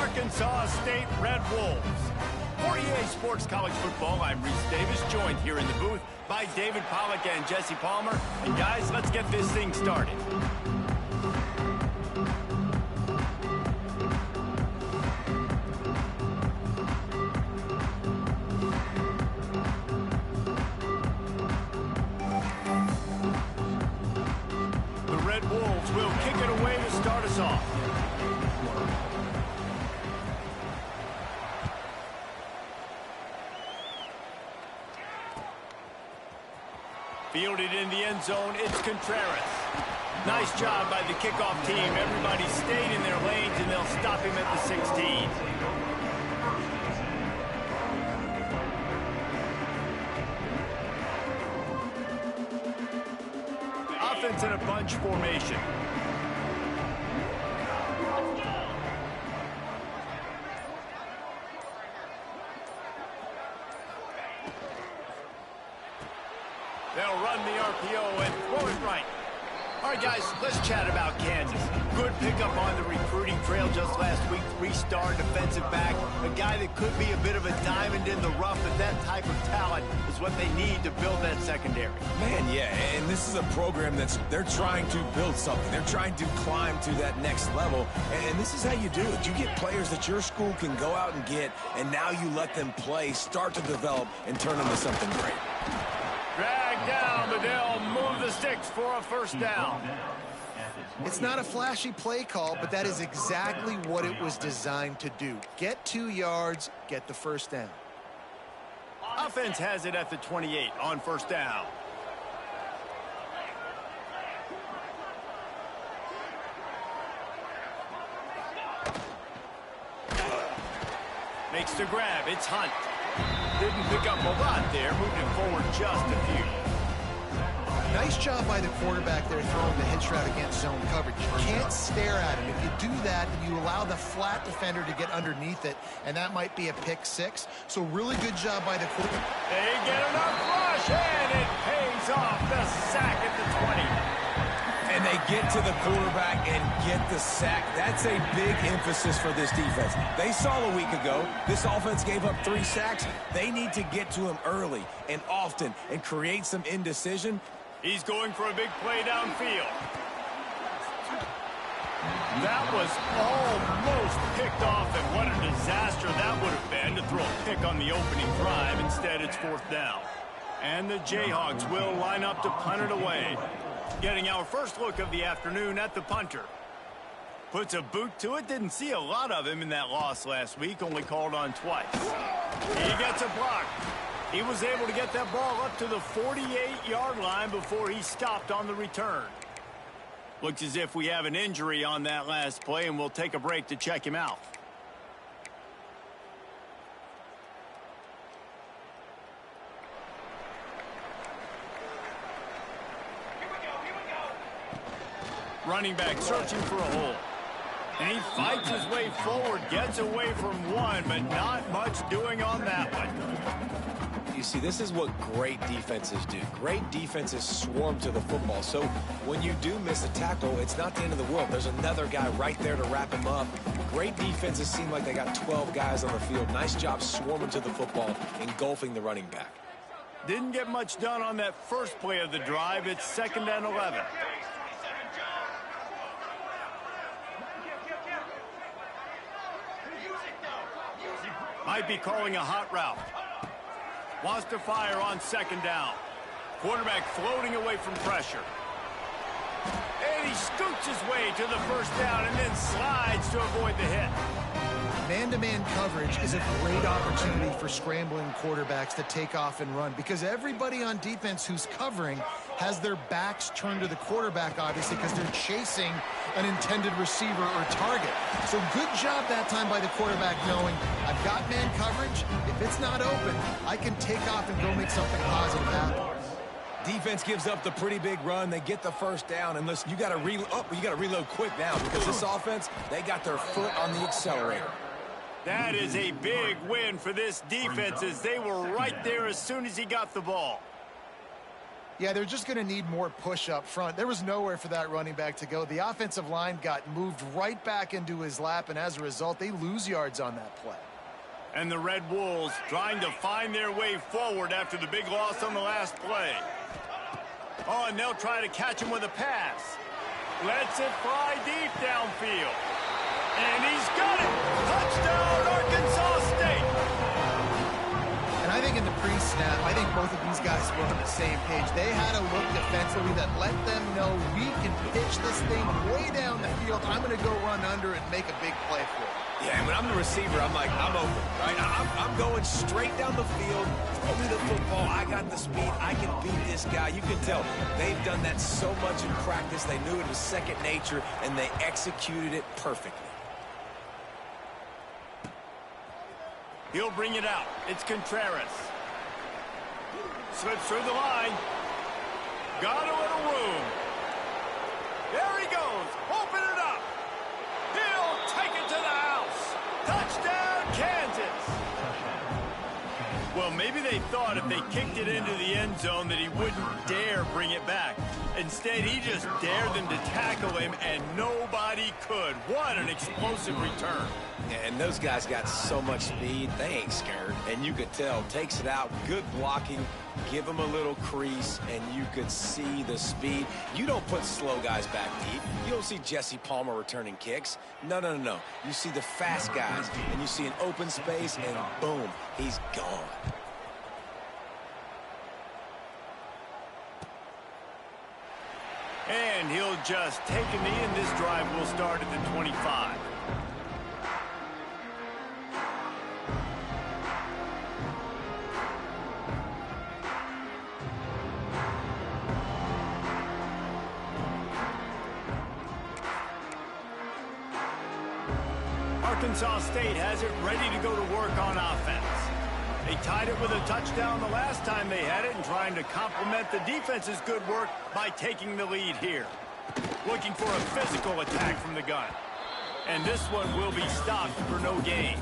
Arkansas State Red Wolves. For EA Sports College Football, I'm Reese Davis, joined here in the booth by David Pollack and Jesse Palmer. And guys, let's get this thing started. The Red Wolves will kick it away to start us off. Fielded in the end zone, it's Contreras. Nice job by the kickoff team. Everybody stayed in their lanes, and they'll stop him at the 16. Offense in a bunch formation. They'll run the RPO and throw it right. All right, guys, let's chat about Kansas. Good pickup on the recruiting trail just last week. 3-star defensive back, a guy that could be a bit of a diamond in the rough, but that type of talent is what they need to build that secondary. Man, yeah, and this is a program they're trying to build something. They're trying to climb to that next level, and this is how you do it. You get players that your school can go out and get, and now you let them play, start to develop, and turn into something great. Drag down, but they'll move the sticks for a first down. It's not a flashy play call, but that is exactly what it was designed to do. Get 2 yards, get the first down. Offense has it at the 28 on first down. Makes the grab, it's Hunt. Didn't pick up a lot there, moved him forward just a few. Nice job by the quarterback there throwing the hitch route against zone coverage. You can't stare at him. If you do that, then you allow the flat defender to get underneath it, and that might be a pick six. So really good job by the quarterback. They get enough rush, and it pays off. The sack at the 20. And they get to the quarterback and get the sack. That's a big emphasis for this defense. They saw a week ago, this offense gave up 3 sacks. They need to get to him early and often and create some indecision. He's going for a big play downfield. That was almost picked off, and what a disaster that would have been to throw a pick on the opening drive. Instead, it's fourth down. And the Jayhawks will line up to punt it away. Getting our first look of the afternoon at the punter. Puts a boot to it. Didn't see a lot of him in that loss last week. Only called on twice. He gets a block. He was able to get that ball up to the 48-yard line before he stopped on the return. Looks as if we have an injury on that last play, and we'll take a break to check him out. Running back searching for a hole. And he fights his way forward, gets away from one, but not much doing on that one. You see, this is what great defenses do. Great defenses swarm to the football. So when you do miss a tackle, it's not the end of the world. There's another guy right there to wrap him up. Great defenses seem like they got 12 guys on the field. Nice job swarming to the football, engulfing the running back. Didn't get much done on that first play of the drive. It's 2nd and 11. Might be calling a hot route. Wants to fire on 2nd down. Quarterback floating away from pressure. And he scoots his way to the first down and then slides to avoid the hit. Man-to-man coverage is a great opportunity for scrambling quarterbacks to take off and run, because everybody on defense who's covering has their backs turned to the quarterback, obviously, because they're chasing an intended receiver or target. So good job that time by the quarterback knowing I've got man coverage. If it's not open, I can take off and go make something positive happen. Defense gives up the pretty big run. They get the first down. And listen, you got to reload quick now, because this offense, they got their foot on the accelerator. That is a big win for this defense, as they were right there as soon as he got the ball. Yeah, they're just going to need more push up front. There was nowhere for that running back to go. The offensive line got moved right back into his lap, and as a result, they lose yards on that play. And the Red Wolves trying to find their way forward after the big loss on the last play. Oh, and they'll try to catch him with a pass. Lets it fly deep downfield. And he's got it! Touchdown, Arkansas State! And I think in the pre-snap, I think both of these guys were on the same page. They had a look defensively that let them know we can pitch this thing way down the field. I'm going to go run under and make a big play for it. Yeah, and when I'm the receiver, I'm like, I'm open, right? I'm going straight down the field. Throw me the football. I got the speed. I can beat this guy. You can tell they've done that so much in practice. They knew it was second nature, and they executed it perfectly. He'll bring it out. It's Contreras. Slips through the line. Got a little room. There he goes. Open it up. He'll take it to the house. Touchdown, Kansas. Well, maybe they thought if they kicked it into the end zone that he wouldn't dare bring it back. Instead, he just dared them to tackle him, and nobody could. What an explosive return. And those guys got so much speed, they ain't scared. And you could tell, takes it out, good blocking, give them a little crease, and you could see the speed. You don't put slow guys back deep. You don't see Jesse Palmer returning kicks. No. You see the fast guys, and you see an open space, and boom, he's gone. And he'll just take a knee, and this drive will start at the 25. Arkansas State has it ready to go to work on offense. They tied it with a touchdown the last time they had it and trying to complement the defense's good work by taking the lead here. Looking for a physical attack from the gun. And this one will be stopped for no gain.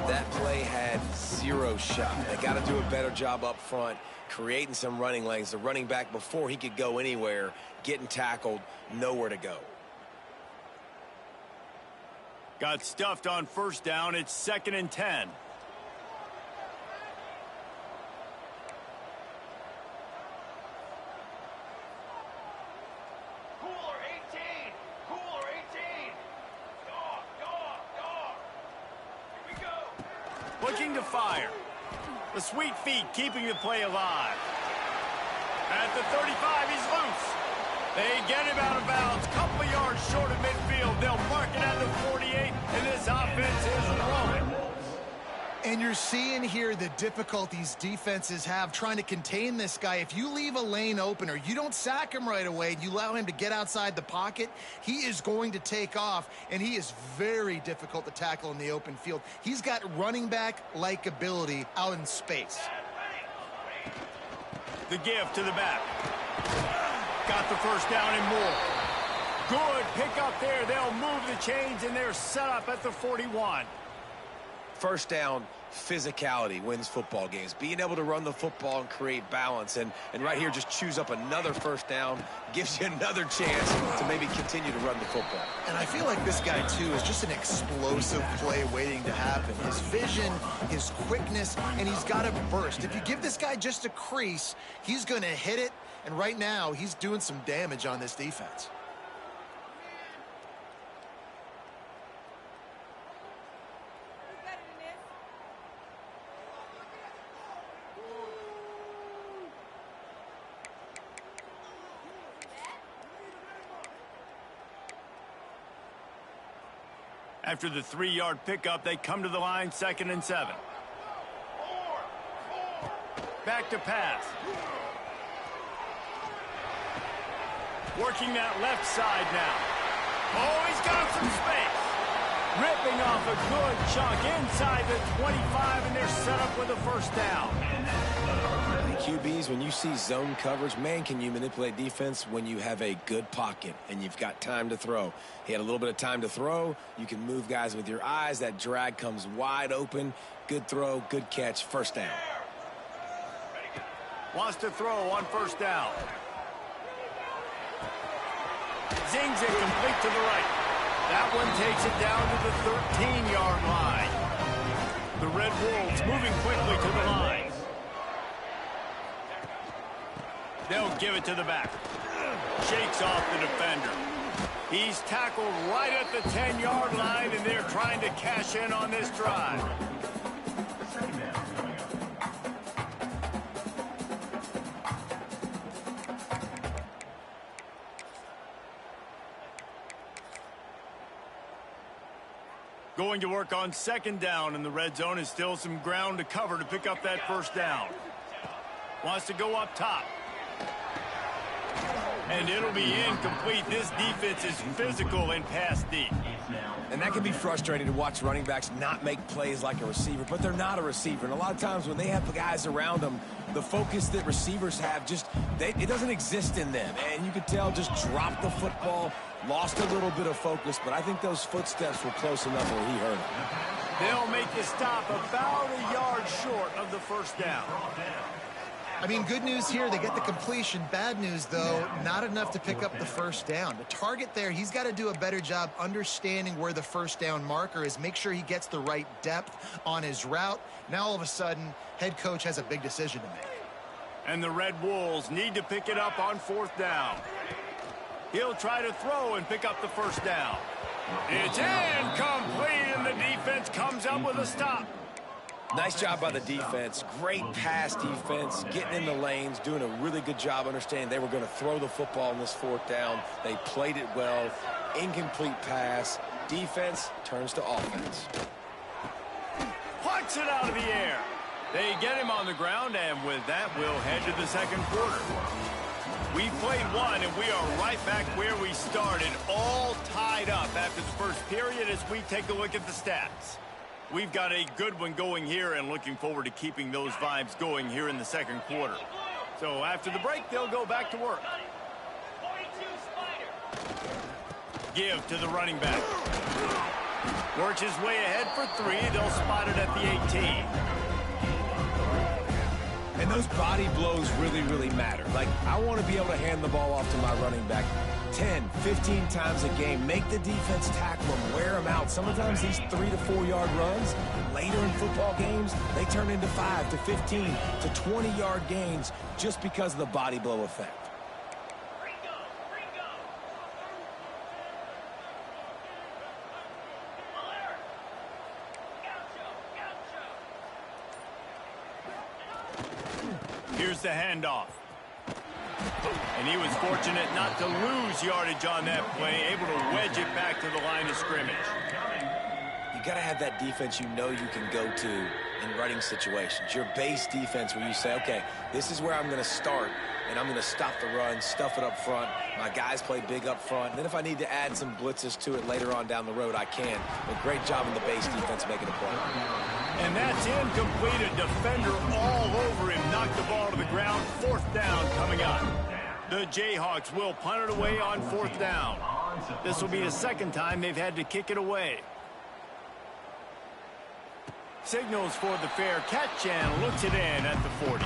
That play had zero shot. They got to do a better job up front, creating some running lanes. The running back, before he could go anywhere, getting tackled, nowhere to go. Got stuffed on first down. It's 2nd and 10. Cooler 18! Cooler 18! Dog! Here we go! Looking to fire. The sweet feet keeping the play alive. At the 35, he's loose. They get him out of bounds. Couple of yards short of midfield. They'll mark it at the 48, and this offense is rolling. And you're seeing here the difficulties defenses have trying to contain this guy. If you leave a lane open or you don't sack him right away, you allow him to get outside the pocket, he is going to take off, and he is very difficult to tackle in the open field. He's got running back-like ability out in space. The give to the back. Got the first down and more. Good pick up there. They'll move the chains, and they're set up at the 41. First down, physicality wins football games. Being able to run the football and create balance. And right here, just choose up another first down, gives you another chance to maybe continue to run the football. And I feel like this guy, too, is just an explosive play waiting to happen. His vision, his quickness, and he's got a burst. If you give this guy just a crease, he's going to hit it. And right now, he's doing some damage on this defense. After the 3-yard pickup, they come to the line, 2nd and 7. Back to pass. Working that left side now. Oh, he's got some space. Ripping off a good chunk inside the 25, and they're set up with a first down. And QBs, when you see zone coverage, man, can you manipulate defense when you have a good pocket and you've got time to throw. He had a little bit of time to throw. You can move guys with your eyes. That drag comes wide open. Good throw, good catch, first down. Wants to throw on first down. Zings it complete to the right. That one takes it down to the 13-yard line. The Red Wolves moving quickly to the line. They'll give it to the back. Shakes off the defender. He's tackled right at the 10-yard line, and they're trying to cash in on this drive. Going to work on second down in the red zone. Is still some ground to cover to pick up that first down. Wants to go up top. And it'll be incomplete. This defense is physical and pass deep. And that can be frustrating to watch running backs not make plays like a receiver, but they're not a receiver. And a lot of times when they have the guys around them, the focus that receivers have it doesn't exist in them. And you could tell just dropped the football, lost a little bit of focus, but I think those footsteps were close enough where he heard them. They'll make the stop about a yard short of the first down. I mean, good news here, they get the completion. Bad news, though, not enough to pick up the first down. The target there, he's got to do a better job understanding where the first down marker is, make sure he gets the right depth on his route. Now, all of a sudden, head coach has a big decision to make. And the Red Wolves need to pick it up on fourth down. He'll try to throw and pick up the first down. It's incomplete, and the defense comes up with a stop. Nice job by the defense. Great pass defense, getting in the lanes, doing a really good job understanding they were going to throw the football in this fourth down. They played it well. Incomplete pass. Defense turns to offense. Plucks it out of the air. They get him on the ground, and with that, we'll head to the second quarter. We played one, and we are right back where we started, all tied up after the first period as we take a look at the stats. We've got a good one going here and looking forward to keeping those vibes going here in the second quarter. So after the break, they'll go back to work. Give to the running back. Works his way ahead for three. They'll spot it at the 18. And those body blows really, really matter. Like, I want to be able to hand the ball off to my running back 10, 15 times a game. Make the defense tackle them, wear them out. Sometimes these 3 to 4 yard runs, later in football games, they turn into 5 to 15 to 20-yard gains just because of the body blow effect. Here's the handoff. And he was fortunate not to lose yardage on that play, able to wedge it back to the line of scrimmage. You got to have that defense you know you can go to in running situations. Your base defense where you say, okay, this is where I'm going to start, and I'm going to stop the run, stuff it up front. My guys play big up front. And then if I need to add some blitzes to it later on down the road, I can. But great job in the base defense making a play. And that's incomplete. A defender all over him. Knocked the ball to the ground. Fourth down coming up. The Jayhawks will punt it away on fourth down. This will be the second time they've had to kick it away. Signals for the fair catch and looks it in at the 40.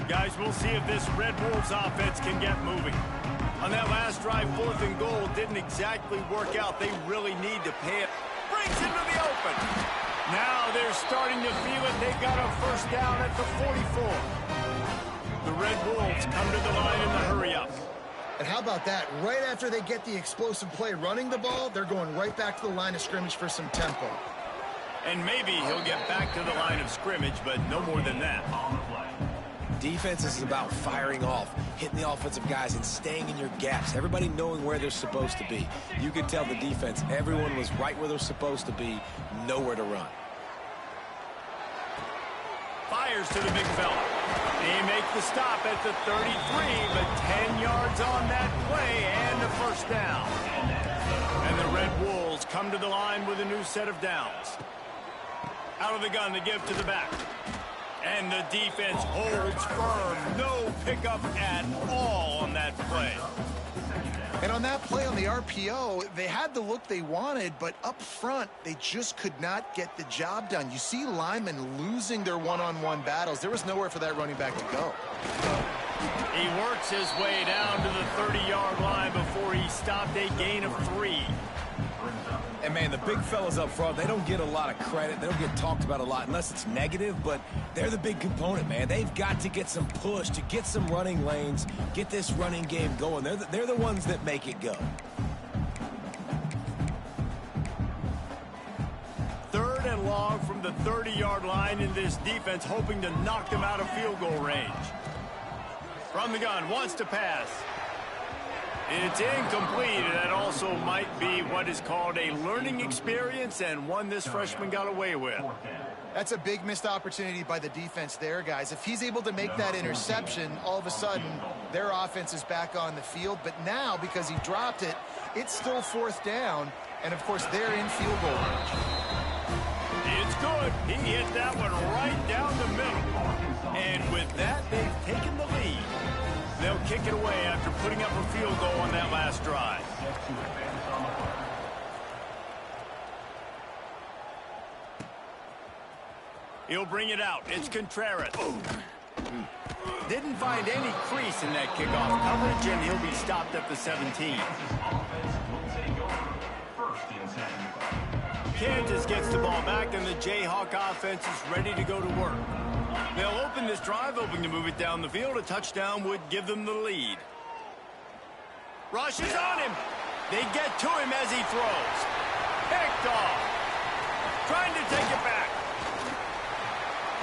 Guys, we'll see if this Red Wolves offense can get moving. On that last drive, fourth and goal didn't exactly work out. They really need to pay it. Brings into the open. Now they're starting to feel it. They got a first down at the 44. The Red Wolves come to the line in the hurry-up. And how about that? Right after they get the explosive play running the ball, they're going right back to the line of scrimmage for some tempo. And maybe he'll get back to the line of scrimmage, but no more than that. Defense is about firing off, hitting the offensive guys, and staying in your gaps. Everybody knowing where they're supposed to be. You could tell the defense, everyone was right where they're supposed to be, nowhere to run. Fires to the big fella. They make the stop at the 33, but 10 yards on that play and a first down. And the Red Wolves come to the line with a new set of downs. Out of the gun to give to the back. And the defense holds firm. No pickup at all on that play. And on that play on the RPO, they had the look they wanted, but up front, they just could not get the job done. You see linemen losing their one-on-one battles. There was nowhere for that running back to go. He works his way down to the 30-yard line before he stopped a gain of 3. And, man, the big fellas up front, they don't get a lot of credit. They don't get talked about a lot unless it's negative, but they're the big component, man. They've got to get some push, to get some running lanes, get this running game going. They're the ones that make it go. Third and long from the 30-yard line, in this defense hoping to knock them out of field goal range. From the gun, wants to pass. It's incomplete, and that also might be what is called a learning experience, and one this freshman got away with. That's a big missed opportunity by the defense there, guys. If he's able to make that interception, all of a sudden, their offense is back on the field. But now, because he dropped it, it's still 4th down, and, of course, they're in field goal range. It's good. He hit that one right down the middle. And with that, they've taken the lead. They'll kick it away after putting up a field goal on that last drive. He'll bring it out. It's Contreras. Didn't find any crease in that kickoff coverage, and he'll be stopped at the 17. Kansas gets the ball back, and the Jayhawk offense is ready to go to work. They'll open this drive, hoping to move it down the field. A touchdown would give them the lead. Rush is on him. They get to him as he throws. Picked off. Trying to take it back.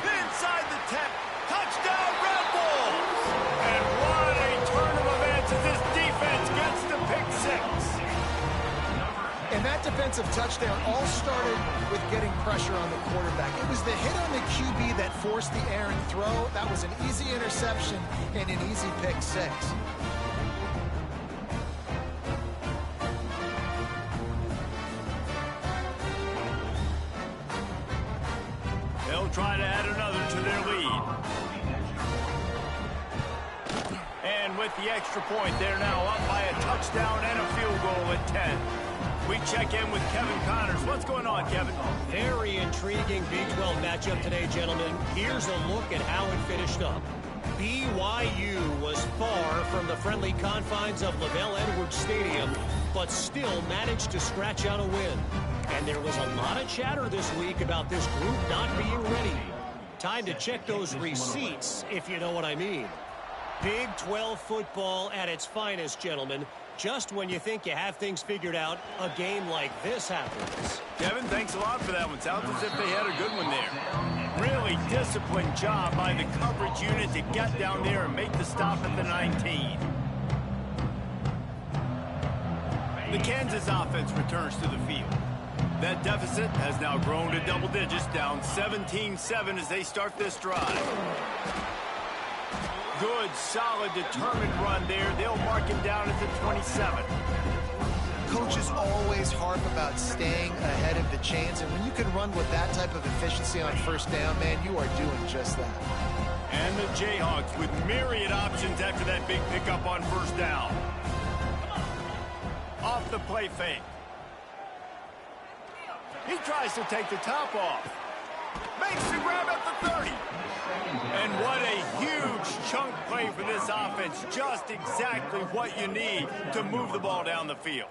Inside the 10. Touchdown, Red Bulls! And what a turn of events as this defense gets to pick 6. And that defensive touchdown all started with getting pressure on the quarterback. It was the hit on the QB that forced the errant throw. That was an easy interception and an easy pick 6. They'll try to add another to their lead. And with the extra point, they're now up by a touchdown and a field goal at 10. We check in with Kevin Connors. What's going on, Kevin? Very intriguing Big 12 matchup today, gentlemen. Here's a look at how it finished up. BYU was far from the friendly confines of LaVell Edwards Stadium, but still managed to scratch out a win. And there was a lot of chatter this week about this group not being ready. Time to check those receipts, if you know what I mean. Big 12 football at its finest, gentlemen. Just when you think you have things figured out, a game like this happens. Kevin, thanks a lot for that one. Sounds as if they had a good one there. Really disciplined job by the coverage unit to get down there and make the stop at the 19. The Kansas offense returns to the field. That deficit has now grown to double digits, down 17-7 as they start this drive. Good, solid, determined run there. They'll mark him down at the 27. Coaches always harp about staying ahead of the chains, and when you can run with that type of efficiency on 1st down, man, you are doing just that. And the Jayhawks with myriad options after that big pickup on 1st down. Off the play fake. He tries to take the top off. Makes the grab at the 30. And what a huge chunk play for this offense. Just exactly what you need to move the ball down the field.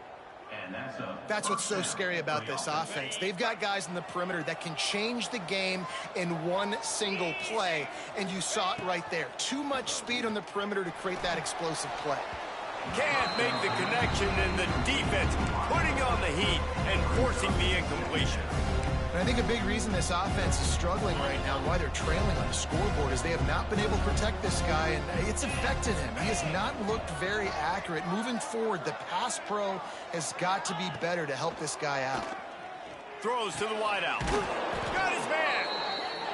That's what's so scary about this offense. They've got guys in the perimeter that can change the game in one single play, and you saw it right there. Too much speed on the perimeter to create that explosive play. Can't make the connection, and the defense putting on the heat and forcing the incompletion. And I think a big reason this offense is struggling right now and why they're trailing on the scoreboard is they have not been able to protect this guy, and it's affected him. He has not looked very accurate. Moving forward, the pass pro has got to be better to help this guy out. Throws to the wideout. Got his man.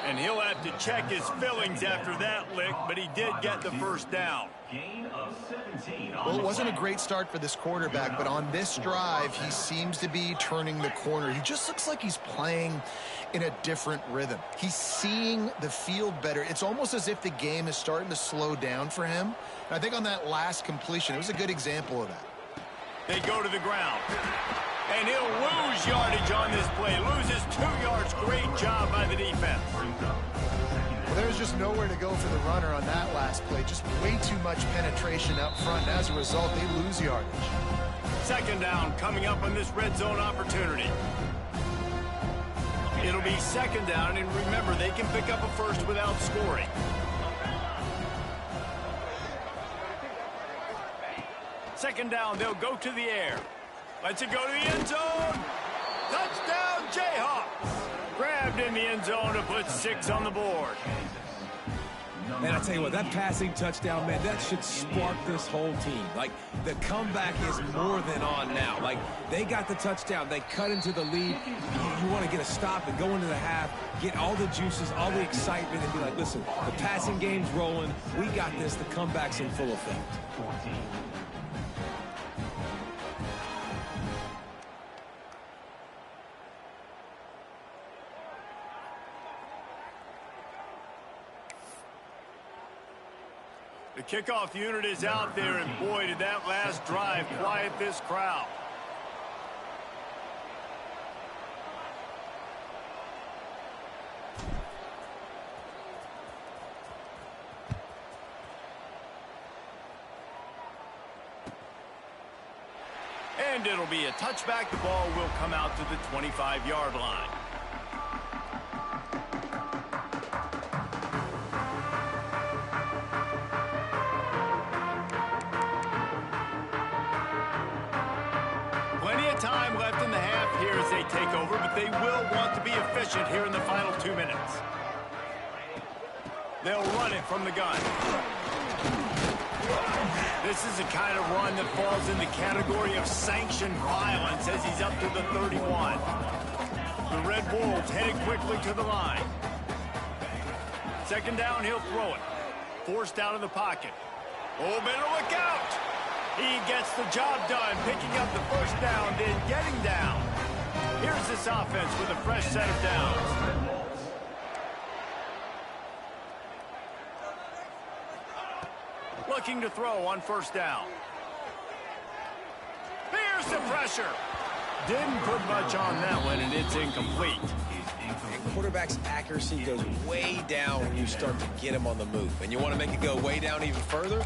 And he'll have to check his fillings after that lick, but he did get the 1st down. Gain of 17 on Well, it the wasn't a play. great start for this quarterback, but on this drive, he seems to be turning the corner. He just looks like he's playing in a different rhythm. He's seeing the field better. It's almost as if the game is starting to slow down for him. And I think on that last completion, it was a good example of that. They go to the ground. And he'll lose yardage on this play. Loses 2 yards. Great job by the defense. Well, there's just nowhere to go for the runner on that last play. Just way too much penetration up front. And as a result, they lose yardage. Second down coming up on this red zone opportunity. It'll be second down, and remember, they can pick up a first without scoring. Second down, they'll go to the air. Let's it go to the end zone. Touchdown, Jayhawks. Grabbed in the end zone to put 6 on the board. Man, I tell you what, that passing touchdown, man, that should spark this whole team. Like, the comeback is more than on now. Like, they got the touchdown. They cut into the lead. You want to get a stop and go into the half, get all the juices, all the excitement, and be like, listen, the passing game's rolling. We got this. The comeback's in full effect. The kickoff unit is out there, and boy, did that last drive quiet this crowd. And it'll be a touchback. The ball will come out to the 25-yard line. Time left in the half here as they take over, but they will want to be efficient here in the final 2 minutes. They'll run it from the gun. This is a kind of run that falls in the category of sanctioned violence as he's up to the 31. The Red Wolves headed quickly to the line. Second down, he'll throw it. Forced out of the pocket. Oh, better look out! He gets the job done, picking up the first down, then getting down. Here's this offense with a fresh set of downs. Looking to throw on first down. Here's the pressure. Didn't put much on that one, and it's incomplete. And quarterback's accuracy goes way down when you start to get him on the move. And you want to make it go way down even further?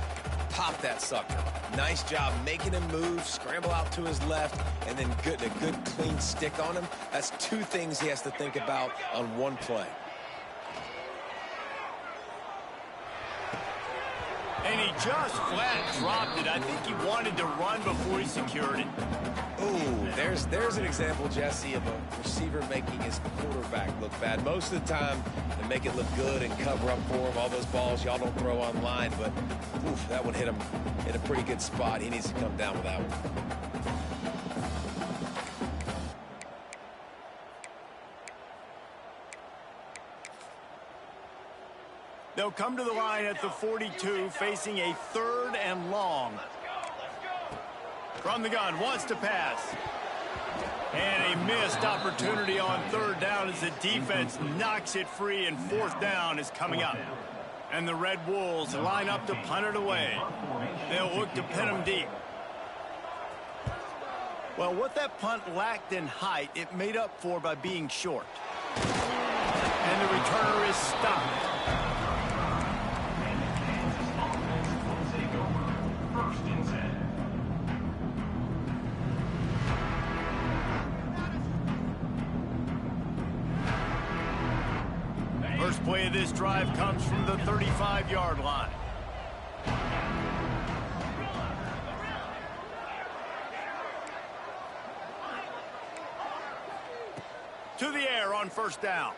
Pop that sucker. Nice job making him move, scramble out to his left, and then a good clean stick on him. That's 2 things he has to think about on one play. And he just flat dropped it. I think he wanted to run before he secured it. Ooh, there's an example, Jesse, of a receiver making his quarterback look bad. Most of the time, they make it look good and cover up for him. All those balls y'all don't throw online, but oof, that one hit him in a pretty good spot. He needs to come down with that one. They'll come to the line at the 42, facing a 3rd and long. From the gun, wants to pass. And a missed opportunity on 3rd down as the defense knocks it free, and 4th down is coming up. And the Red Wolves line up to punt it away. They'll look to pin them deep. Well, what that punt lacked in height, it made up for by being short. And the returner is stopped. First play of this drive comes from the 35-yard line. To the air on first down.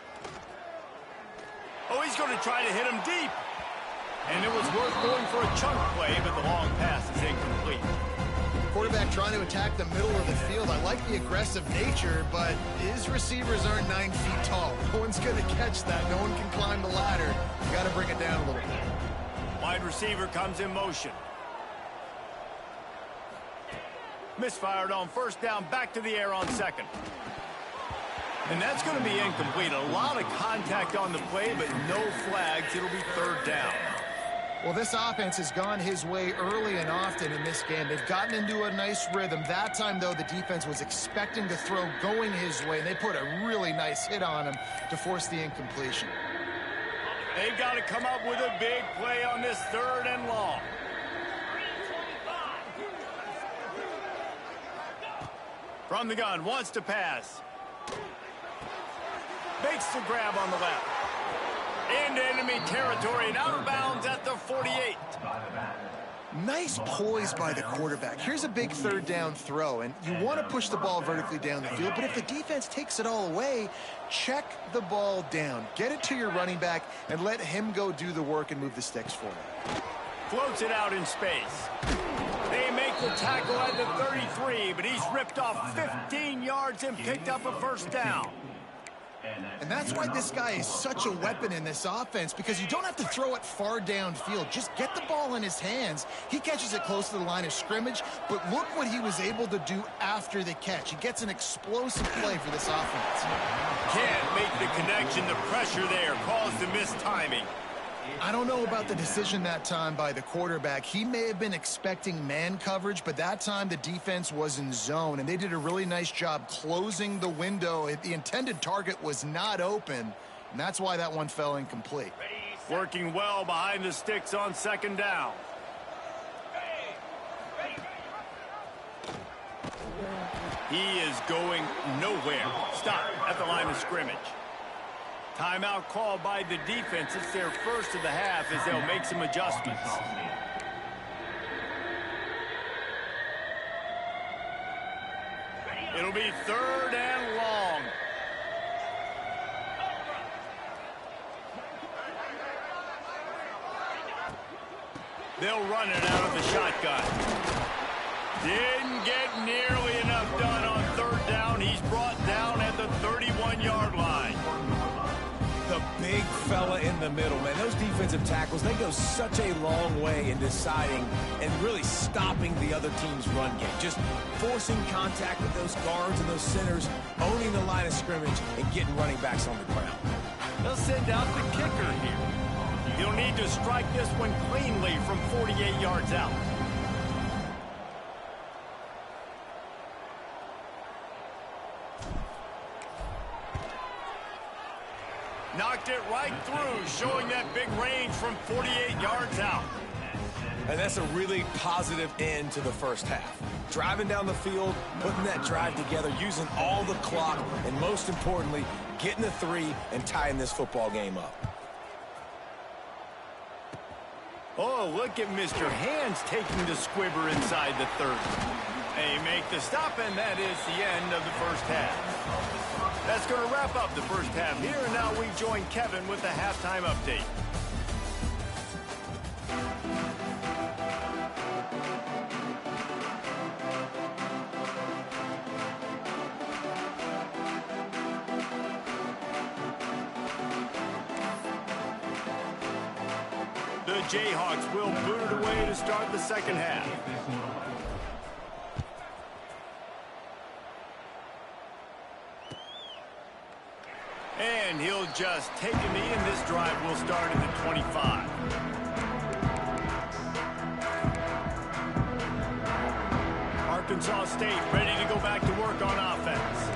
Oh, he's going to try to hit him deep. And it was worth going for a chunk play, but the long pass is incomplete. Quarterback trying to attack the middle of the field. I like the aggressive nature, but his receivers aren't 9 feet tall. No one's going to catch that. No one can climb the ladder. You got to bring it down a little bit. Wide receiver comes in motion. Misfired on first down, back to the air on second. And that's going to be incomplete. A lot of contact on the play, but no flags. It'll be third down. Well, this offense has gone his way early and often in this game. They've gotten into a nice rhythm. That time, though, the defense was expecting the throw going his way, and they put a really nice hit on him to force the incompletion. They've got to come up with a big play on this third and long. From the gun, wants to pass. Makes the grab on the left. Into enemy territory and out of bounds at the 48. Nice poise by the quarterback. Here's a big third down throw, and you want to push the ball vertically down the field, but if the defense takes it all away, check the ball down. Get it to your running back and let him go do the work and move the sticks for you. Floats it out in space. They make the tackle at the 33, but he's ripped off 15 yards and picked up a first down. And that's why this guy is such a weapon in this offense, because you don't have to throw it far downfield. Just get the ball in his hands. He catches it close to the line of scrimmage, but look what he was able to do after the catch. He gets an explosive play for this offense. Can't make the connection. The pressure there caused the missed timing. I don't know about the decision that time by the quarterback. He may have been expecting man coverage, but that time the defense was in zone, and they did a really nice job closing the window. The intended target was not open, and that's why that one fell incomplete. Working well behind the sticks on second down. He is going nowhere. Stop at the line of scrimmage. Timeout called by the defense. It's their first of the half as they'll make some adjustments. It'll be third and long. They'll run it out of the shotgun. Didn't get nearly enough done on third down. He's brought down at the 31-yard line. The big fella in the middle, man. Those defensive tackles, they go such a long way in deciding and really stopping the other team's run game. Just forcing contact with those guards and those centers, owning the line of scrimmage, and getting running backs on the ground. They'll send out the kicker here. He'll need to strike this one cleanly from 48 yards out. Knocked it right through, showing that big range from 48 yards out. And that's a really positive end to the first half. Driving down the field, putting that drive together, using all the clock, and most importantly, getting the three and tying this football game up. Oh, look at Mr. Hands taking the squibber inside the 30. They make the stop, and that is the end of the first half. That's going to wrap up the first half here, and now we join Kevin with the halftime update. The Jayhawks will boot it away to start the second half. And he'll just take a knee, and this drive will start at the 25. Arkansas State ready to go back to work on offense.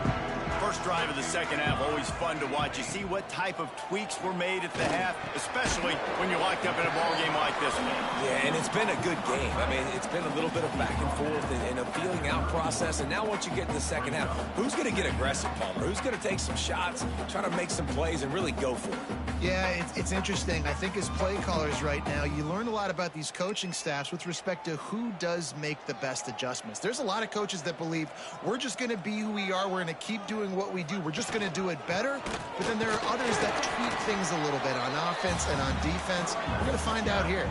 First drive of the second half, always fun to watch. You see what type of tweaks were made at the half, especially when you're locked up in a ball game like this one. Yeah, and it's been a good game. I mean, it's been a little bit of back and forth and a feeling out process. And now once you get in the second half, who's going to get aggressive, Palmer? Who's going to take some shots, try to make some plays, and really go for it? Yeah, it's interesting. I think as play callers right now, you learn a lot about these coaching staffs with respect to who does make the best adjustments. There's a lot of coaches that believe we're just going to be who we are. We're going to keep doing what we do. We're just going to do it better. But then there are others that tweak things a little bit on offense and on defense. We're going to find out here.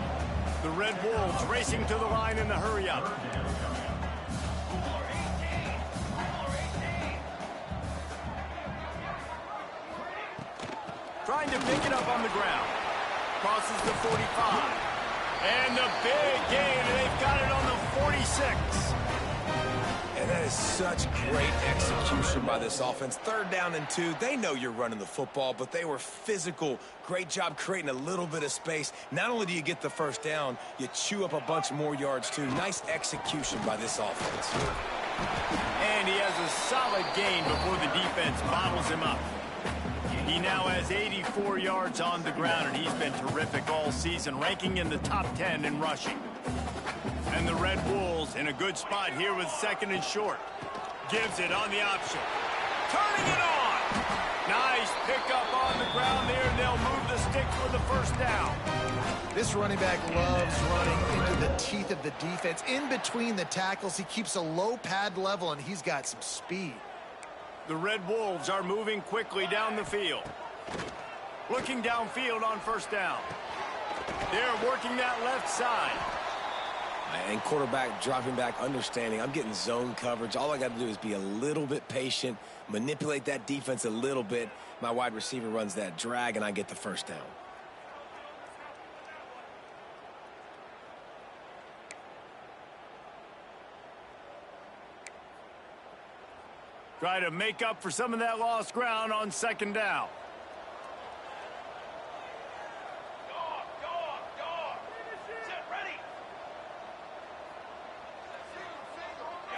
The Red Wolves racing to the line in the hurry-up. Trying to pick it up on the ground. Crosses the 45. And the big gain, they've got it on the 46. And that is such great execution by this offense. 3rd down and 2. They know you're running the football, but they were physical. Great job creating a little bit of space. Not only do you get the 1st down, you chew up a bunch more yards too. Nice execution by this offense. And he has a solid gain before the defense bottles him up. He now has 84 yards on the ground, and he's been terrific all season, ranking in the top 10 in rushing. And the Red Wolves in a good spot here with 2nd and short. Gives it on the option. Turning it on. Nice pickup on the ground there, and they'll move the sticks with the 1st down. This running back loves running into the teeth of the defense. In between the tackles, he keeps a low pad level, and he's got some speed. The Red Wolves are moving quickly down the field. Looking downfield on 1st down. They're working that left side. And quarterback dropping back, understanding I'm getting zone coverage. All I got to do is be a little bit patient, manipulate that defense a little bit. My wide receiver runs that drag, and I get the 1st down. Try to make up for some of that lost ground on 2nd down.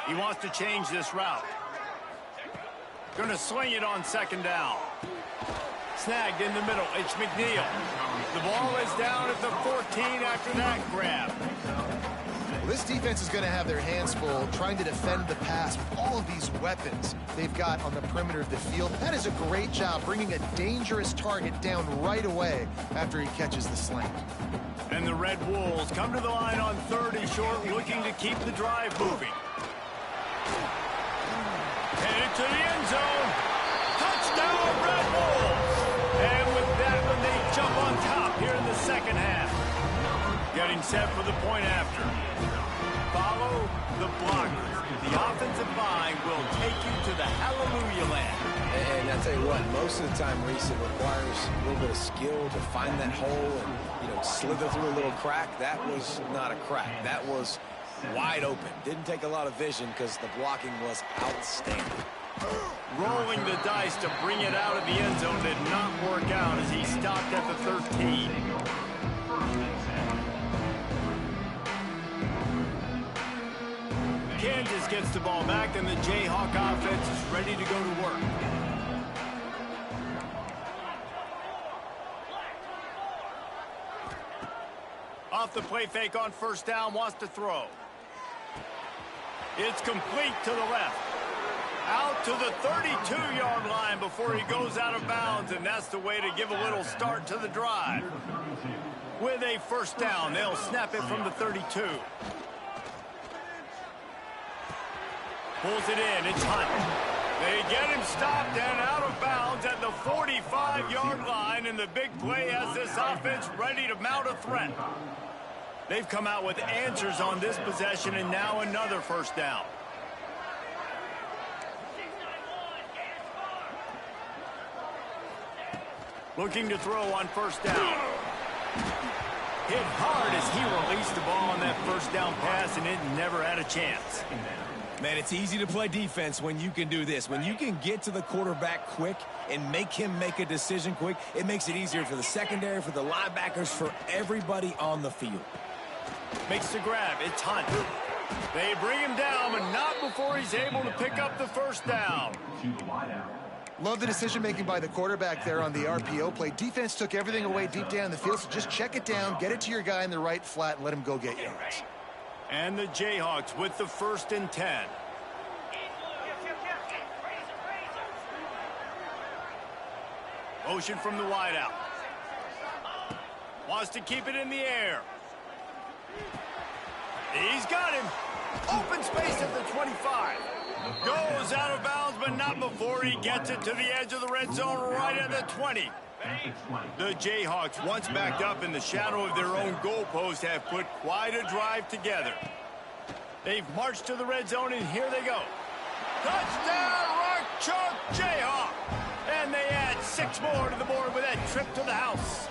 He wants to change this route. Going to sling it on 2nd down. Snagged in the middle. It's McNeil. The ball is down at the 14 after that grab. Well, this defense is going to have their hands full trying to defend the pass with all of these weapons they've got on the perimeter of the field. That is a great job bringing a dangerous target down right away after he catches the slant. And the Red Wolves come to the line on 3rd and short, looking to keep the drive moving. Headed to the end zone. Touchdown, Red Wolves! And with that one, they jump on top here in the 2nd half. Getting set for the point after. Follow the blockers. The offensive line will take you to the hallelujah land. And I tell you what, most of the time, Reese, it requires a little bit of skill to find that hole and, slither through a little crack. That was not a crack. That was wide open. Didn't take a lot of vision because the blocking was outstanding. Rolling the dice to bring it out of the end zone did not work out as he stopped at the 13. Kansas gets the ball back, and the Jayhawk offense is ready to go to work. Off the play fake on 1st down, wants to throw. It's complete to the left. Out to the 32-yard line before he goes out of bounds, and that's the way to give a little start to the drive. With a 1st down, they'll snap it from the 32. Pulls it in, it's Hunt. They get him stopped and out of bounds at the 45-yard line, and the big play has this offense ready to mount a threat. They've come out with answers on this possession, and now another 1st down. Looking to throw on 1st down. Hit hard as he released the ball on that 1st down pass, and it never had a chance. Man, it's easy to play defense when you can do this. When you can get to the quarterback quick and make him make a decision quick, it makes it easier for the secondary, for the linebackers, for everybody on the field. Makes the grab. It's Hunt. They bring him down, but not before he's able to pick up the 1st down. Love the decision-making by the quarterback there on the RPO play. Defense took everything away deep down the field, so just check it down, get it to your guy in the right flat, and let him go get yards. And the Jayhawks with the 1st and 10. Motion from the wideout. Wants to keep it in the air. He's got him. Open space at the 25. Goes out of bounds, but not before he gets it to the edge of the red zone right at the 20. The Jayhawks, once backed up in the shadow of their own goalpost, have put quite a drive together. They've marched to the red zone, and here they go. Touchdown, Rock Chalk Jayhawk! And they add 6 more to the board with that trip to the house.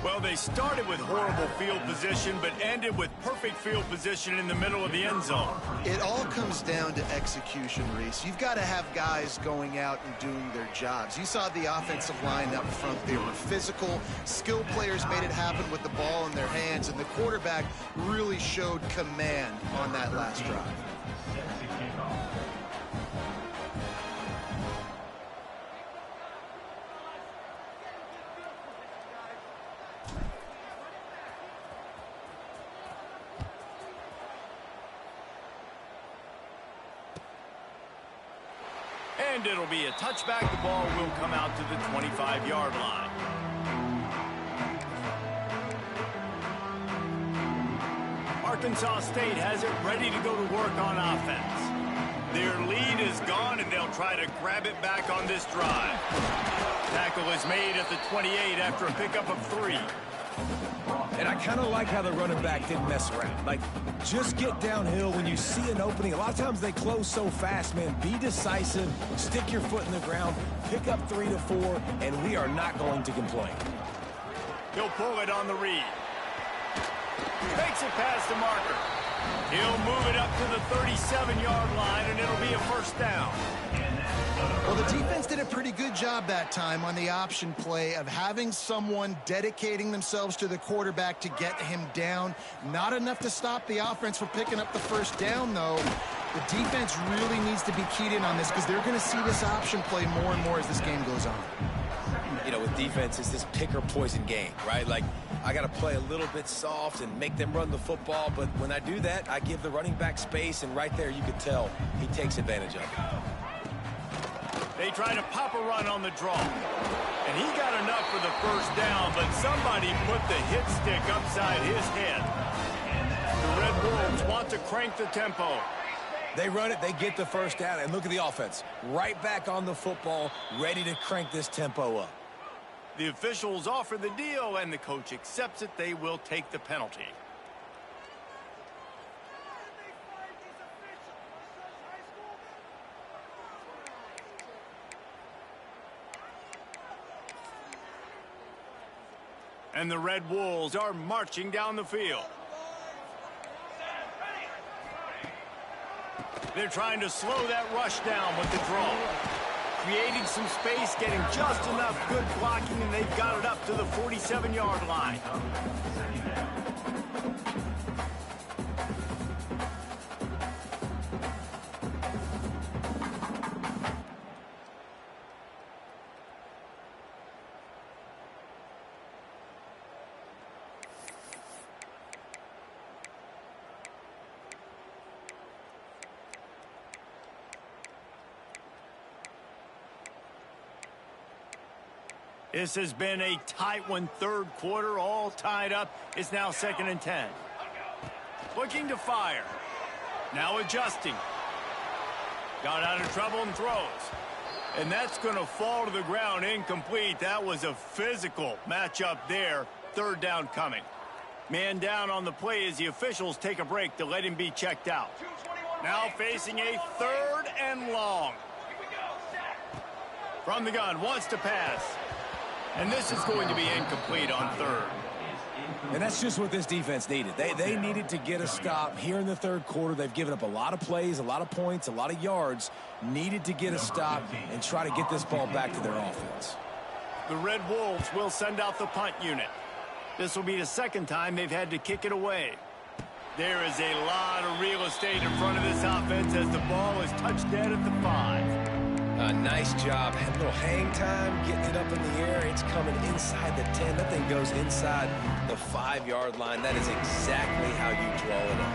Well, they started with horrible field position, but ended with perfect field position in the middle of the end zone. It all comes down to execution, Reese. You've got to have guys going out and doing their jobs. You saw the offensive line up front. They were physical. Skilled players made it happen with the ball in their hands, and the quarterback really showed command on that last drive. And it'll be a touchback. The ball will come out to the 25-yard line. Arkansas State has it ready to go to work on offense. Their lead is gone, and they'll try to grab it back on this drive. Tackle is made at the 28 after a pickup of 3. And I kind of like how the running back didn't mess around. Like, just get downhill when you see an opening. A lot of times they close so fast, man. Be decisive, stick your foot in the ground, pick up 3 to 4, and we are not going to complain. He'll pull it on the read. Makes it past the marker. He'll move it up to the 37-yard line, and it'll be a first down. Well, the defense did a pretty good job that time on the option play of having someone dedicating themselves to the quarterback to get him down. Not enough to stop the offense from picking up the first down, though. The defense really needs to be keyed in on this because they're going to see this option play more and more as this game goes on. You know, with defense, it's this pick or poison game, right? Like, I got to play a little bit soft and make them run the football, but when I do that, I give the running back space, and right there you can tell he takes advantage of it. They try to pop a run on the draw. And he got enough for the first down, but somebody put the hit stick upside his head. The Red Wolves want to crank the tempo. They run it, they get the first down, and look at the offense. Right back on the football, ready to crank this tempo up. The officials offer the deal, and the coach accepts it. They will take the penalty. And the Red Wolves are marching down the field. They're trying to slow that rush down with the draw. Creating some space, getting just enough good blocking, and they've got it up to the 47-yard line. This has been a tight one, third quarter, all tied up. It's now 2nd and 10. Looking to fire. Now adjusting. Got out of trouble and throws. And that's going to fall to the ground, incomplete. That was a physical matchup there. 3rd down coming. Man down on the play as the officials take a break to let him be checked out. Now facing a 3rd and long. From the gun, wants to pass. And this is going to be incomplete on 3rd. And that's just what this defense needed. They needed to get a stop here in the 3rd quarter. They've given up a lot of plays, a lot of points, a lot of yards. Needed to get a stop and try to get this ball back to their offense. The Red Wolves will send out the punt unit. This will be the 2nd time they've had to kick it away. There is a lot of real estate in front of this offense as the ball is touched dead at the 5. Nice job. Had a little hang time, getting it up in the air. It's coming inside the 10. That thing goes inside the 5-yard line. That is exactly how you draw it up.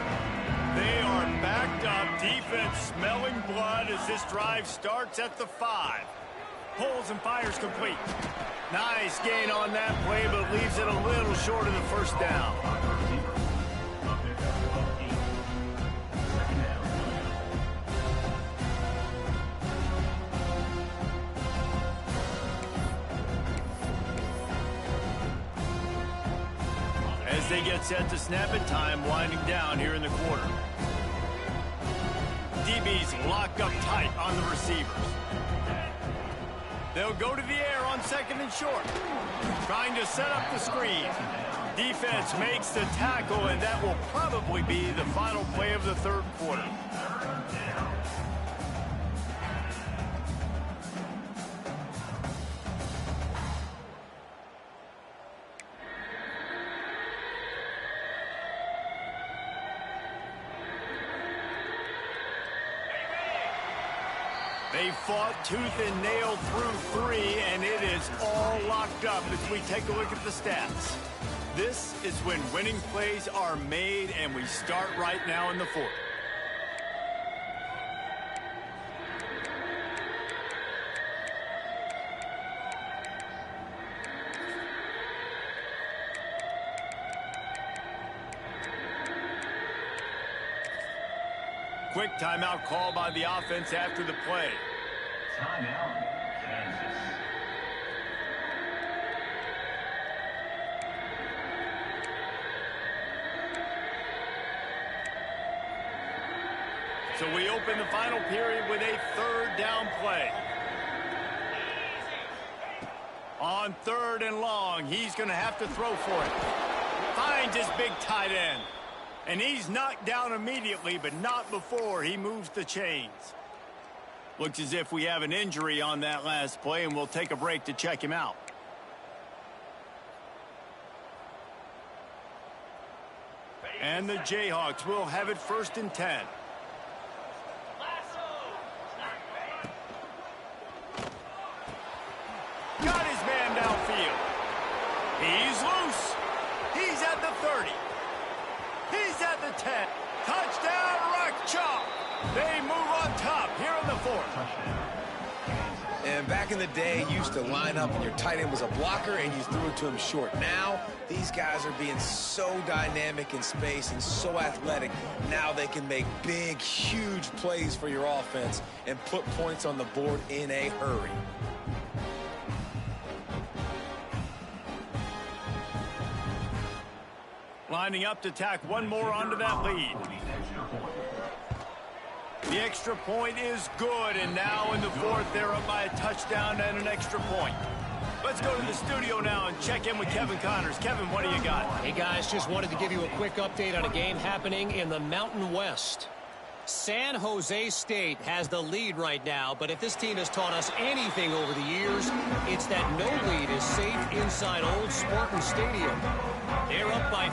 They are backed up. Defense smelling blood as this drive starts at the 5. Pulls and fires complete. Nice gain on that play, but leaves it a little short of the first down. As they get set to snap it, time winding down here in the quarter. DBs locked up tight on the receivers. They'll go to the air on 2nd and short. Trying to set up the screen. Defense makes the tackle, and that will probably be the final play of the 3rd quarter. They fought tooth and nail through 3, and it is all locked up as we take a look at the stats. This is when winning plays are made, and we start right now in the 4th. Quick timeout call by the offense after the play. Timeout, Kansas. So we open the final period with a 3rd down play. On 3rd and long, he's going to have to throw for it. Finds his big tight end. And he's knocked down immediately, but not before he moves the chains. Looks as if we have an injury on that last play, and we'll take a break to check him out. And the Jayhawks will have it 1st and 10. Got his man downfield. He's loose. He's at the 30. He's at the 10. Touchdown, Rock Chalk. They move on top here in the 4th. And back in the day, you used to line up and your tight end was a blocker and you threw it to him short. Now, these guys are being so dynamic in space and so athletic. Now they can make big, huge plays for your offense and put points on the board in a hurry. Lining up to tack one more onto that lead. The extra point is good, and now in the 4th, they're up by a touchdown and an extra point. Let's go to the studio now and check in with Kevin Connors. Kevin, what do you got? Hey, guys, just wanted to give you a quick update on a game happening in the Mountain West. San Jose State has the lead right now, but if this team has taught us anything over the years, it's that no lead is safe inside Old Spartan Stadium. They're up by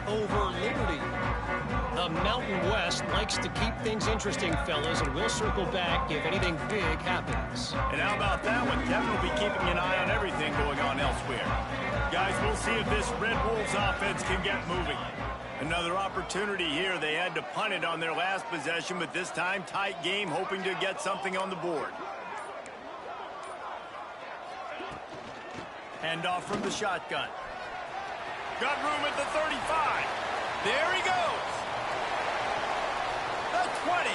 4 over Liberty. The Mountain West likes to keep things interesting, fellas, and we'll circle back if anything big happens. And how about that one? Kevin will be keeping an eye on everything going on elsewhere. Guys, we'll see if this Red Wolves offense can get moving. Another opportunity here. They had to punt it on their last possession, but this time tight game, hoping to get something on the board. Handoff from the shotgun. Got room at the 35. There he goes. The 20.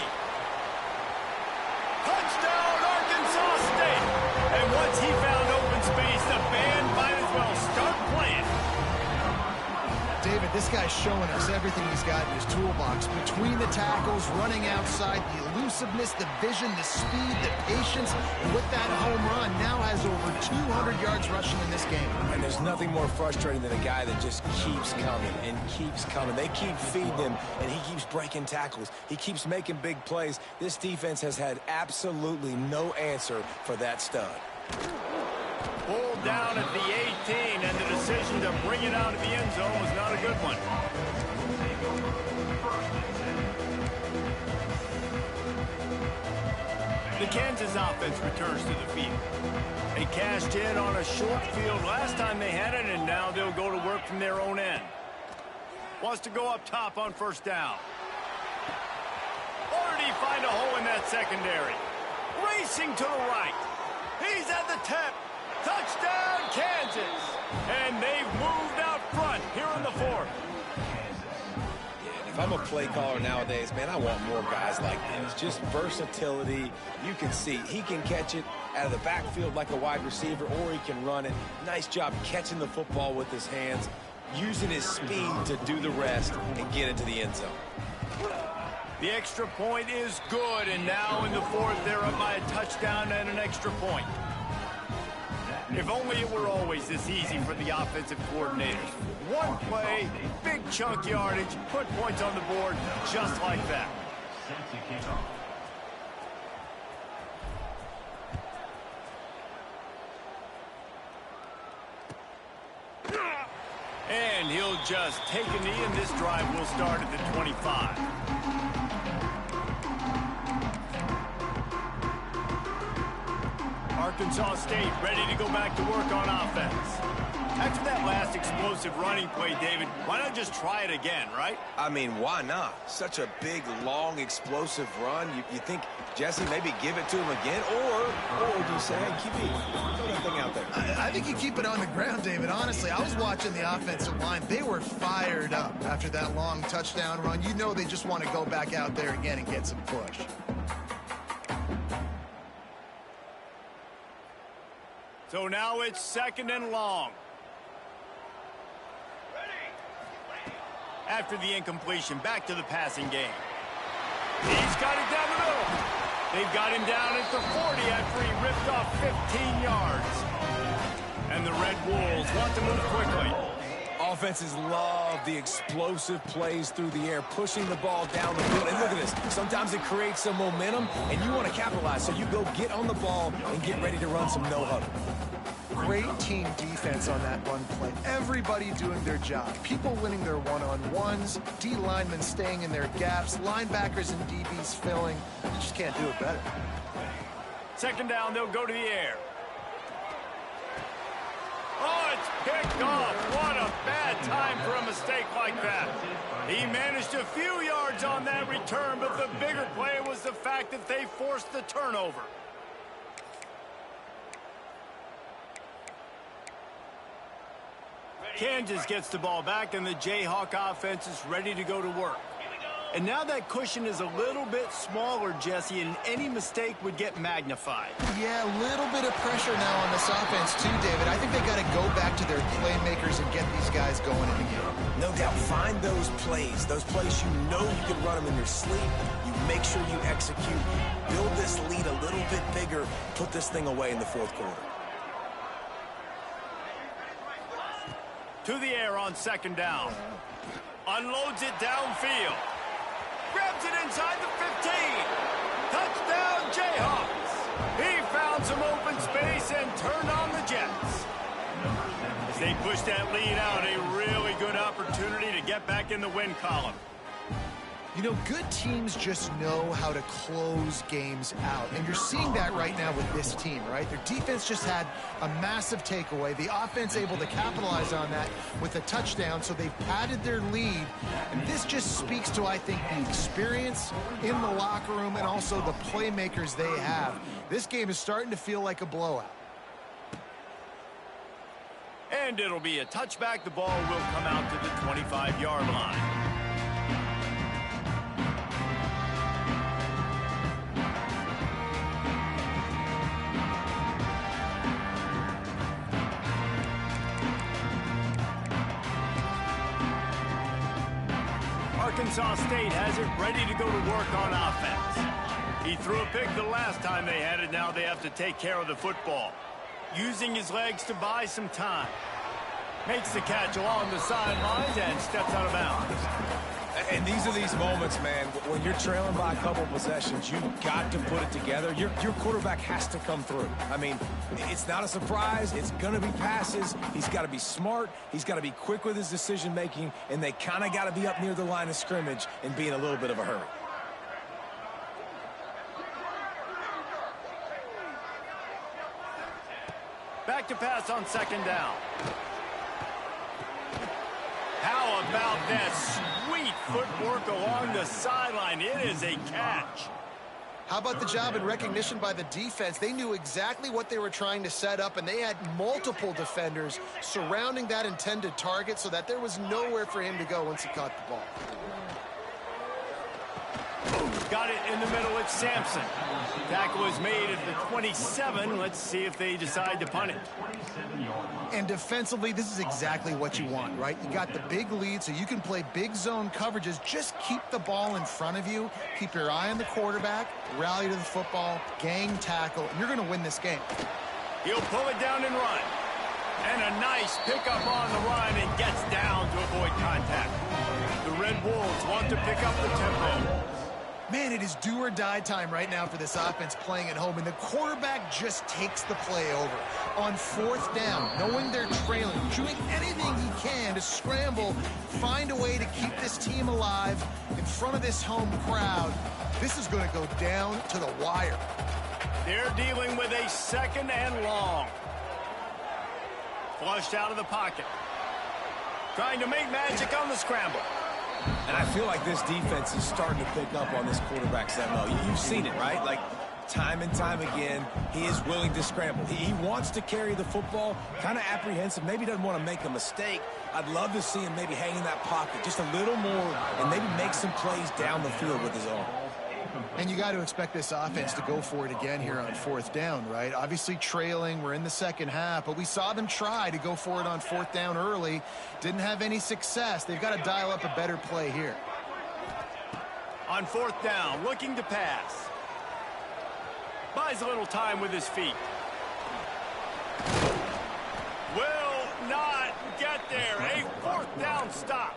Touchdown, Arkansas State. And once he found open space, the band might as well start playing. David, this guy's showing us everything he's got in his toolbox. Between the tackles, running outside, the elusiveness, the vision, the speed, the patience. And with that home run, now has over 200 yards rushing in this game. And there's nothing more frustrating than a guy that just keeps coming and keeps coming. They keep feeding him, and he keeps breaking tackles. He keeps making big plays. This defense has had absolutely no answer for that stud. Pulled down at the 18, and the decision to bring it out of the end zone was not a good one. The Kansas offense returns to the field. They cashed in on a short field last time they had it, and now they'll go to work from their own end. Wants to go up top on 1st down. Or did he find a hole in that secondary? Racing to the right. He's at the 10. Touchdown, Kansas. And they've moved out front here in the 4th. If I'm a play caller nowadays, man, I want more guys like this. Just versatility. You can see he can catch it out of the backfield like a wide receiver, or he can run it. Nice job catching the football with his hands, using his speed to do the rest and get into the end zone. The extra point is good, and now in the 4th, they're up by a touchdown and an extra point. If only it were always this easy for the offensive coordinators. One play, big chunk yardage, put points on the board just like that. Set to kick off. And he'll just take a knee, and this drive will start at the 25. Arkansas State ready to go back to work on offense. After that last explosive running play, David, why not just try it again, right? I mean, why not? Such a big, long, explosive run. You think, Jesse, maybe give it to him again? Or do you say, hey, QB, throw that thing out there? I think you keep it on the ground, David. Honestly, I was watching the offensive line. They were fired up after that long touchdown run. You know they just want to go back out there again and get some push. So now it's 2nd and long. After the incompletion, back to the passing game. He's got it down the middle. They've got him down at the 40 after he ripped off 15 yards. And the Red Wolves want to move quickly. Offenses love the explosive plays through the air, pushing the ball down the field. And look at this. Sometimes it creates some momentum, and you want to capitalize. So you go get on the ball and get ready to run some no-huddle. Great team defense on that run play. Everybody doing their job. People winning their one-on-ones, D linemen staying in their gaps, linebackers and DBs filling. You just can't do it better. 2nd down, they'll go to the air. Oh, it's picked off. What a bad time for a mistake like that. He managed a few yards on that return, but the bigger play was the fact that they forced the turnover. Kansas gets the ball back, and the Jayhawk offense is ready to go to work. And now that cushion is a little bit smaller, Jesse, and any mistake would get magnified. Yeah, a little bit of pressure now on this offense too, David. I think they got to go back to their playmakers and get these guys going in the game. No doubt, find those plays you know you can run them in your sleep. You make sure you execute. Build this lead a little bit bigger. Put this thing away in the 4th quarter. To the air on 2nd down. Unloads it downfield. Grabs it inside the 15. Touchdown, Jayhawks. He found some open space and turned on the Jets. As they push that lead out, a really good opportunity to get back in the win column. You know, good teams just know how to close games out. And you're seeing that right now with this team, right? Their defense just had a massive takeaway. The offense able to capitalize on that with a touchdown, so they've padded their lead. And this just speaks to, I think, the experience in the locker room and also the playmakers they have. This game is starting to feel like a blowout. And it'll be a touchback. The ball will come out to the 25-yard line. Arkansas State has it ready to go to work on offense. He threw a pick the last time they had it. Now they have to take care of the football. Using his legs to buy some time. Makes the catch along the sidelines and steps out of bounds. And these are these moments, man, when you're trailing by a couple possessions, you've got to put it together. Your quarterback has to come through. I mean, it's not a surprise. It's going to be passes. He's got to be smart. He's got to be quick with his decision-making, and they kind of got to be up near the line of scrimmage and be in a little bit of a hurry. Back to pass on 2nd down. How about that sweet footwork along the sideline? It is a catch. How about the job and recognition by the defense? They knew exactly what they were trying to set up, and they had multiple defenders surrounding that intended target so that there was nowhere for him to go once he caught the ball. Got it in the middle. It's Sampson. Tackle is made at the 27. Let's see if they decide to punt it. And defensively, this is exactly what you want, right? You got the big lead, so you can play big zone coverages. Just keep the ball in front of you. Keep your eye on the quarterback. Rally to the football. Gang tackle. And you're going to win this game. He'll pull it down and run. And a nice pickup on the run and gets down to avoid contact. The Red Wolves want to pick up the tempo. Man, it is do or die time right now for this offense playing at home, and the quarterback just takes the play over. On fourth down, knowing they're trailing, doing anything he can to scramble, find a way to keep this team alive in front of this home crowd. This is going to go down to the wire. They're dealing with a 2nd and long. Flushed out of the pocket. Trying to make magic on the scramble. And I feel like this defense is starting to pick up on this quarterback's MO. You've seen it, right? Like, time and time again, he is willing to scramble. He wants to carry the football, kind of apprehensive, maybe doesn't want to make a mistake. I'd love to see him maybe hang in that pocket just a little more and maybe make some plays down the field with his arm. And you got to expect this offense to go for it again here on fourth down, right? Obviously trailing, we're in the second half, but we saw them try to go for it on fourth down early. Didn't have any success. They've got to dial up a better play here. On fourth down, looking to pass. Buys a little time with his feet. Will not get there. A fourth down stop.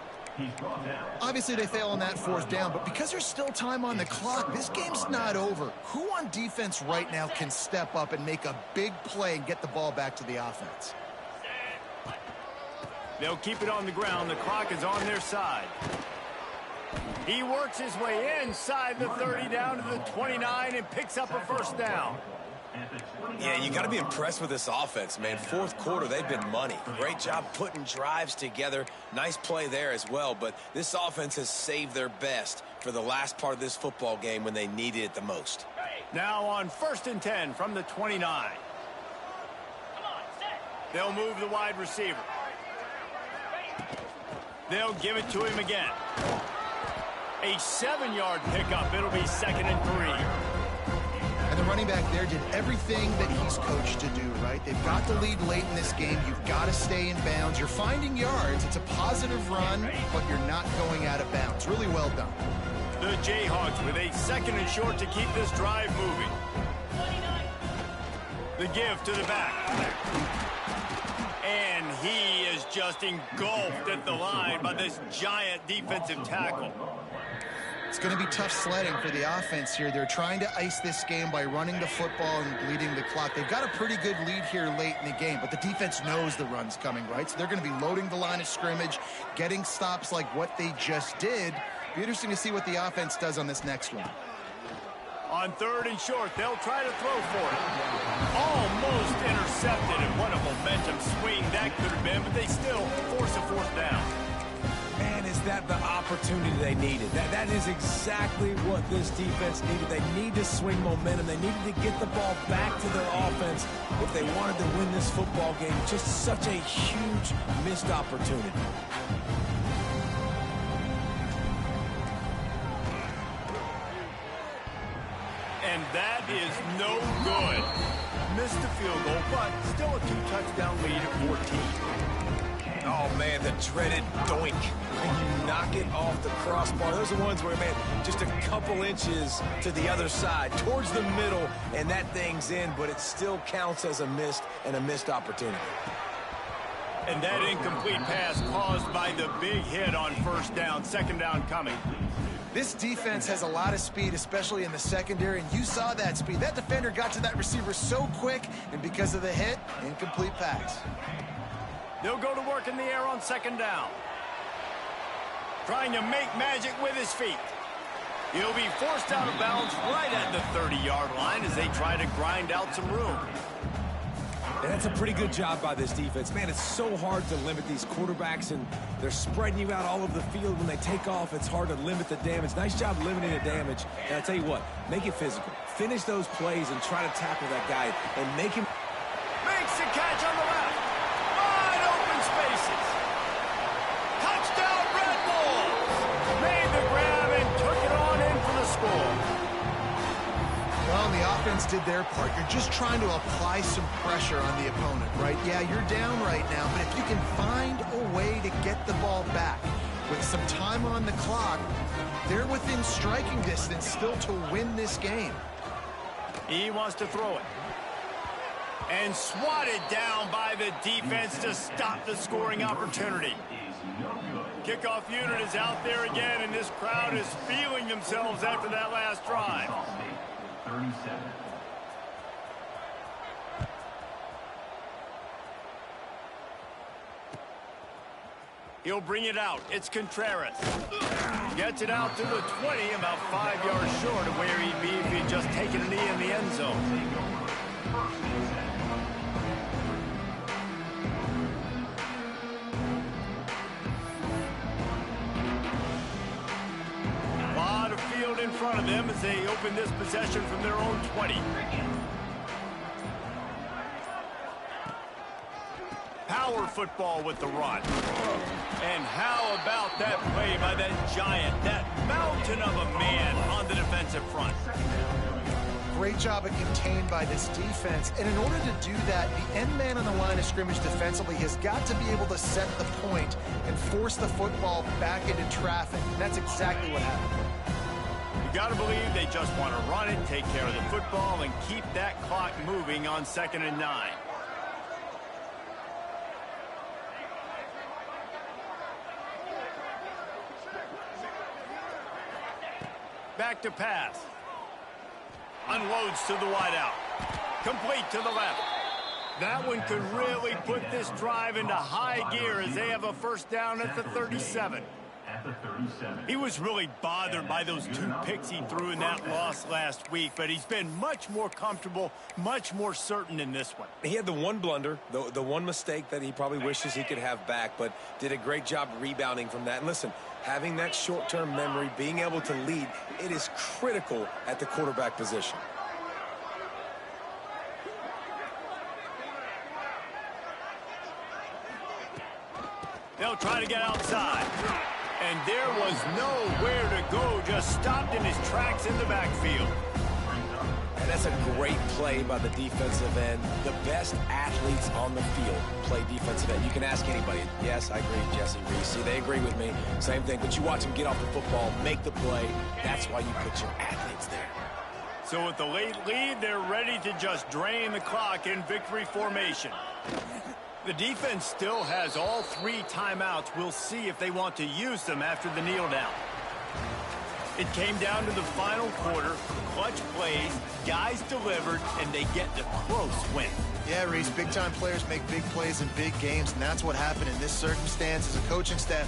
Obviously, they fail on that fourth down, but because there's still time on the clock, this game's not over. Who on defense right now can step up and make a big play and get the ball back to the offense? They'll keep it on the ground. The clock is on their side. He works his way inside the 30 down to the 29 and picks up a first down. Yeah, you got to be impressed with this offense, man. Fourth quarter, they've been money. Great job putting drives together. Nice play there as well, but this offense has saved their best for the last part of this football game when they needed it the most. Now on 1st and 10 from the 29. They'll move the wide receiver. They'll give it to him again. A 7-yard pickup. It'll be 2nd and 3. And the running back there did everything that he's coached to do, right? They've got the lead late in this game. You've got to stay in bounds. You're finding yards. It's a positive run, but you're not going out of bounds. Really well done. The Jayhawks with a 2nd and short to keep this drive moving. The give to the back. And he is just engulfed at the line by this giant defensive tackle. It's going to be tough sledding for the offense here. They're trying to ice this game by running the football and bleeding the clock. They've got a pretty good lead here late in the game, but the defense knows the run's coming, right? So they're going to be loading the line of scrimmage, getting stops like what they just did. Be interesting to see what the offense does on this next one. On 3rd and short, they'll try to throw for it. Almost intercepted, and what a momentum swing that could have been, but they still force a 4th down. Man, is that the opportunity they needed? That is exactly what this defense needed. They need to swing momentum. They needed to get the ball back to their offense if they wanted to win this football game. Just such a huge missed opportunity. And that is no good. Missed the field goal, but still a 2-touchdown lead at 14. Oh, man, the dreaded doink. When you knock it off the crossbar. Those are ones where, man, just a couple inches to the other side, towards the middle, and that thing's in, but it still counts as a missed opportunity. And that incomplete pass caused by the big hit on 1st down, 2nd down coming. This defense has a lot of speed, especially in the secondary, and you saw that speed. That defender got to that receiver so quick, and because of the hit, incomplete pass. They'll go to work in the air on 2nd down. Trying to make magic with his feet. He'll be forced out of bounds right at the 30-yard line as they try to grind out some room. And that's a pretty good job by this defense. Man, it's so hard to limit these quarterbacks, and they're spreading you out all over the field. When they take off, it's hard to limit the damage. Nice job limiting the damage. And I tell you what, make it physical. Finish those plays and try to tackle that guy and make him. Makes the catch on the left. Wide open spaces. Touchdown, Red Bulls. Made the grab and took it on in for the score. Well, the offense did their part. You're just trying to apply some pressure on the opponent, right? Yeah, you're down right now, but if you can find a way to get the ball back with some time on the clock, they're within striking distance still to win this game. He wants to throw it. And swatted down by the defense to stop the scoring opportunity. Kickoff unit is out there again, and this crowd is feeling themselves after that last drive. 37. He'll bring it out. It's Contreras. Gets it out to the 20, about 5 yards short of where he'd be if he'd just taken a knee in the end zone. A lot of field in front of them as they open this possession from their own 20. Power football with the run. And how about that play by that giant, that mountain of a man on the defensive front? Great job of contained by this defense. And in order to do that, the end man on the line of scrimmage defensively has got to be able to set the point and force the football back into traffic. And that's exactly what happened. You got to believe they just want to run it, take care of the football, and keep that clock moving on 2nd and 9. Back to pass. Unloads to the wideout. Complete to the left. That one could really put this drive into high gear as they have a first down at the 37. At the 37. He was really bothered by those 2 picks he threw in that loss last week, but he's been much more comfortable, much more certain in this one. He had the one blunder, the one mistake that he probably wishes he could have back, but did a great job rebounding from that. And listen, having that short-term memory, being able to lead, it is critical at the quarterback position. They'll try to get outside. And there was nowhere to go, just stopped in his tracks in the backfield. And that's a great play by the defensive end. The best athletes on the field play defensive end. You can ask anybody. Yes, I agree, Jesse Reese. They agree with me. Same thing. But you watch them get off the football, make the play. That's why you put your athletes there. So with the late lead, they're ready to just drain the clock in victory formation. The defense still has all 3 timeouts. We'll see if they want to use them after the kneel down. It came down to the final quarter. Clutch plays, guys delivered, and they get the close win. Yeah, Reese, big-time players make big plays in big games, and that's what happened in this circumstance as a coaching staff.